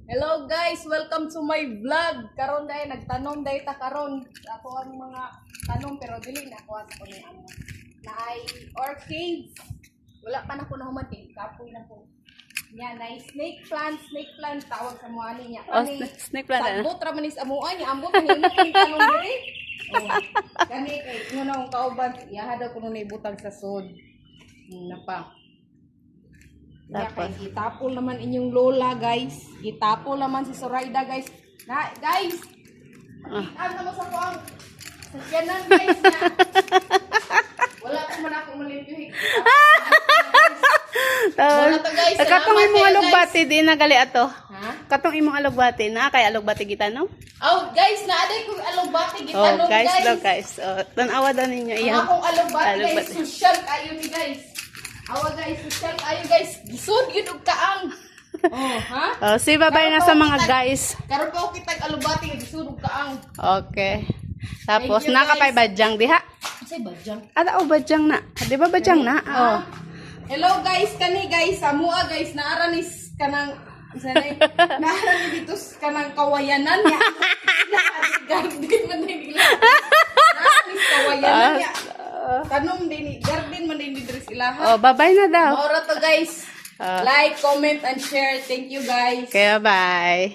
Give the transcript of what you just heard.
Hello guys, welcome to my vlog. Karon day nagtanom day ta karon. Ako ang mga tanom pero dili na ako sa kuno ang naay orchids. Wala pa na ko nahuman kapoy na ko. Nya naay snake plant tawag sa mo ani nya. Snake plant na. Ambot ra man is amuan nya, ambot ni tanom diri. Oh. Kani kay kuno ang kauban, iyaha daw kuno na ibutang sa sod. Napa. Tapos Gitapol naman inyong lola, guys. Gitapol naman si Zoraida, guys. Na, guys. Ano mo sa kuang? Sa tiyanan, guys. Na. Wala ko man ako malimpyuhin. Wala to, guys. katong imong alugbati di na gali ato. Ha? Katong imong alugbati na kay alugbati kita no? Oh, guys, naaday kong alugbati. Oh, Gitanong, guys, guys. daw guys. Oh, tanawa daw ninyo Ang iyan. akong alugbati, guys. Alugbati. Social kayo ni, guys. Awa, guys. Social kayo, guys. Gisod, yun og kaang. Oh, ha? Oh, si babay na sa mga guys. Karon pa ako kitag alubati nga gisud og kaang. Okay. Tapos Thank you, nakapay guys. badyang diha. Say badyang. Ada o badyang na. Di ba badyang na? Oh. Hello guys, kani guys, samua guys, naara ni kanang sanay. Naara ni dito kanang kawayanan niya. Garden man din nila. Naara ni kawayanan niya. Tanom din ni garden man din diri sila. Oh, babay na daw. Maura to guys. Like, comment and share. Thank you guys. Okay, bye.